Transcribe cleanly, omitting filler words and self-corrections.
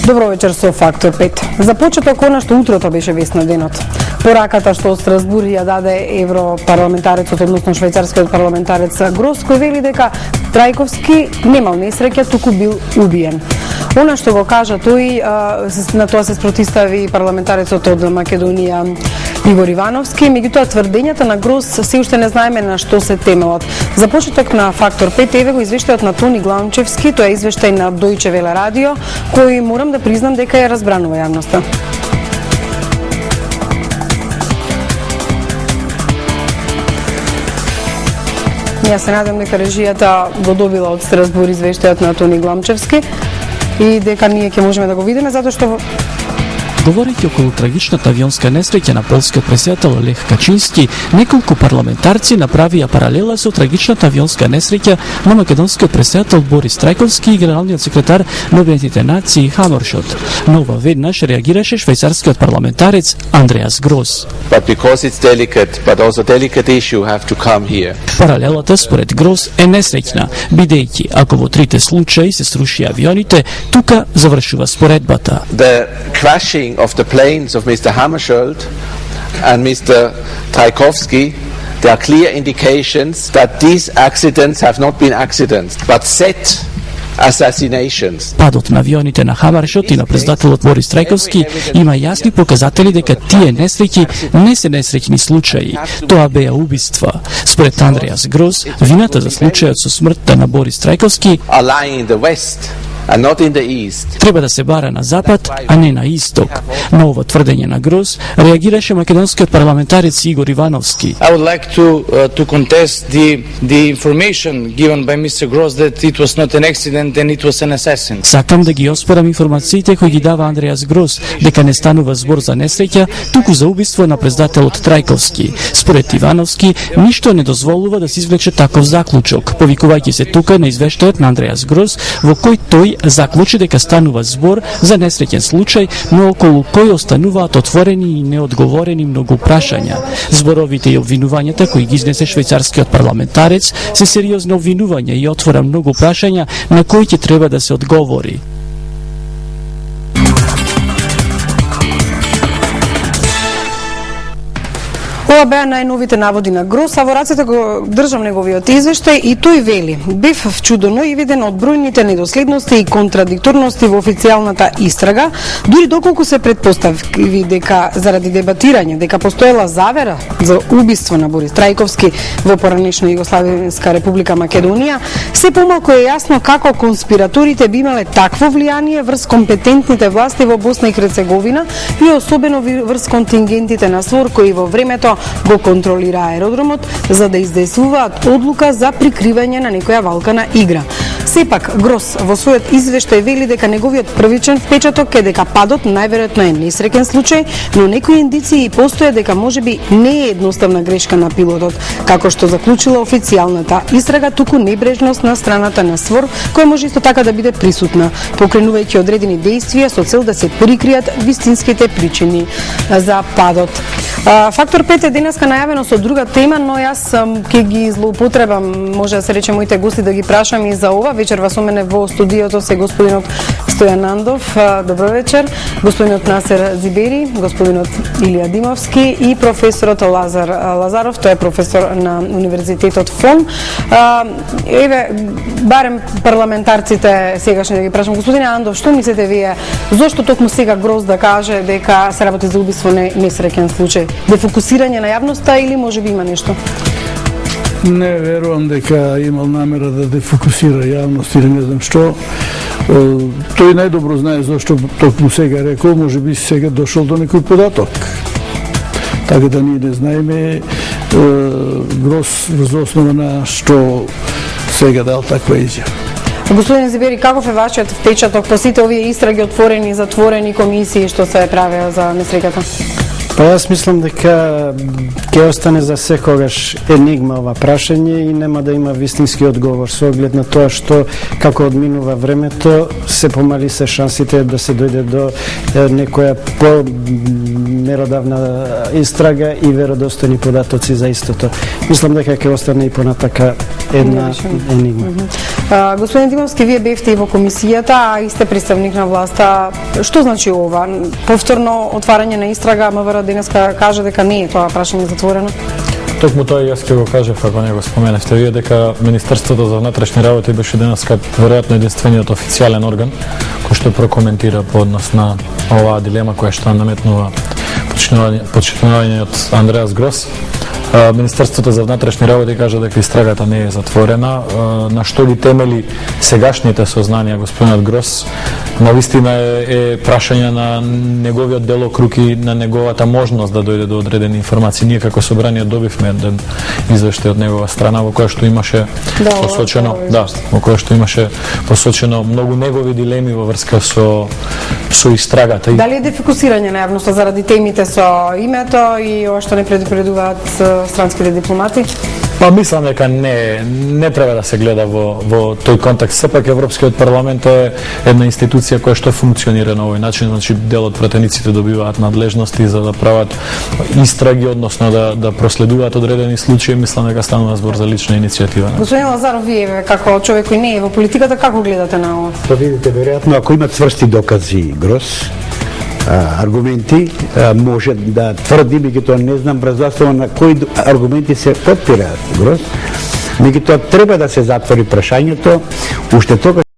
Добро вечер со Фактор 5. За почеток она што утрото беше весно денот. Пораката што од Страсбур ја даде европарламентарецот, односно швајцарскиот парламентарец Грос, кој вели дека Трајковски немал несреќа, туку бил убиен. Она што го кажа тој, на тоа се спротистави парламентарецот од Македонија Игор Ивановски, меѓутоа тврдењата на Грос се уште не знаеме на што се темелат. За почеток на Фактор 5 еве го извештајот на Тони Гланчевски, тоа е извештај на Deutsche Welle радио, кој морам да признам дека ја разбранува јавноста. Јас се надам дека режијата го добила од Страсбур извештајот на Тони Гланчевски и дека ние ќе можеме да го видиме, затоа што говорејќи околу трагичната авионска несреќа на полскиот претседател Лех Качински, неколку парламентарци направија паралела со трагичната авионска несреќа на македонскиот претседател Борис Трајковски и генералниот секретар на Обединетите нации Хамершот. Но веднаш реагираше швајцарскиот парламентарец Андреас Грос. Паралелата според Грос е несреќна, бидејќи ако во трите случаи се сруши авионите, тука завршува споредбата. Of the planes of Mr. Hammarskjöld and Mr. Tchaikovsky, there are clear indications that these accidents have not been accidents, but set assassinations. Падот на авионите на Хамершот и на претседателот Борис Трајковски има јасни показатели дека тие несреќи не се несреќни случаи, тоа беа убиства. Според Андреас Грос, вината за случајот со смртта на Борис Трајковски and not in the east. Треба да се бара на запад, а не на исток. На ова тврдење на Грос реагираше македонскиот парламентарец Игор Ивановски. I would like to contest the information given by Mr. Gross that it was not an accident and it was an assassin. Сакам да ги оспорам информациите кои ги дава Андреас Грос дека не станува збор за несреќа, туку за убиство на претседателот Трајковски. Според Ивановски, ништо не дозволува да се извлече таков заклучок, повикувајќи се тука на извештајот на Андреас Грос, во кој тој заклучи дека станува збор за несреќен случај, но околу кој остануваат отворени и неодговорени многу прашања. Зборовите и обвинувањата кои ги изнесе швајцарскиот парламентарец се сериозни обвинувања и отвора многу прашања на кои ќе треба да се одговори. Ова беа најновите наводи на Грос, а во рацете го држам неговиот извештај и тој вели: бев вчудено и виден од бројните недоследности и контрадикторности во официјалната истрага, дури доколку се претпостави дека заради дебатирање дека постоела завера за убиство на Борис Трајковски во поранешна Југославенска република Македонија, се помалку е јасно како конспираторите би имале такво влијание врз компетентните власти во Босна и Херцеговина и особено врз контингентите на СВОР кои во времето го контролира аеродромот за да издействуваат одлука за прикривање на некоја валкана игра. Сепак, Грос во својот извештај вели дека неговиот првичен впечаток е дека падот најверојатно е несреќен случај, но некои индиции постојат дека можеби не е едноставна грешка на пилотот, како што заклучила официјалната истрага, туку небрежност на страната на СВОР, која може исто така да биде присутна, покренувајќи одредени действија со цел да се прикријат вистинските причини за падот. Фактор 5 е денеска најавено со друга тема, но јас ќе ги злоупотребам, може да се рече моите гости да ги прашам и за ова. Вечер со мене во студиото се господинот Стојан Андов, добро вечер, господинот Насер Зибери, господинот Илија Димовски и професорот Лазар Лазаров, тој е професор на Универзитетот ФОН. Еве, барем парламентарците сегашни да ги прашам. Господине Андов, што мислите вие, зошто токму сега Грос да каже дека се работи за убиство несреќен случај? Дефокусирање на јавноста или можеби има нешто? Не верувам дека имал намера да дефокусира јавност или не знам што. Тој најдобро знае зашто токму сега рекол, можеби сега дошол до некој податок. Така да ние не знаеме Грос врз основа на што сега дал таква изјава. Господине Зибери, каков е вашиот впечаток по сите овие истраги, отворени и затворени комисии што се правеа за несреќата? Па јас мислам дека ќе остане за секогаш енигма ова прашање и нема да има вистински одговор со оглед на тоа што како одминува времето се помали се шансите да се дојде до некоја меродавна истрага и веродостојни податоци за истото. Мислам дека ќе остане и понатака една енигма. Господин Димовски, вие бевте и во комисијата, а и сте представник на власта. Што значи ова? Повторно отварање на истрага, МВР денеска каже дека не е тоа прашање затворено? Токму тоа јас ќе го кажев, ако не го споменавте вие, дека Министерството за внатрешни работи беше денеска веројатно единствениот официјален орган кој што прокоментира по однос на оваа дилема која што наметнува почитување од Андреас Грос. Министерството за внатрешни работи кажа дека истрагата не е затворена, на што ги темели сегашните сознанија господинот Грос. Навистина е прашање на неговиот делокруг и на неговата можност да дојде до одредени информации. Ние како собрание добивме еден извештај од негова страна во која што имаше посочено, во која што имаше посочено многу негови дилеми во врска со истрагата. Дали е дефокусирање на јавноста заради темите со името и ова што не предупредуваат странските дипломати? Па мислам дека не треба да се гледа во тој контекст. Сепак Европскиот парламент е една институција која што функционира на овој начин, значи дел од пратениците добиваат надлежности за да прават истраги, односно да проследуваат одредени случаи. Мислам дека станува збор за лична иницијатива. Господин Лазаров, вие како човек кој не е во политиката, како гледате на ова? Па видите, веројатно ако имат цврсти докази Грос, аргументи, може да тврди, меѓутоа не знам брзастово на кои аргументи се подпираат Грос, меѓутоа треба да се затвори прашањето, уште тогаш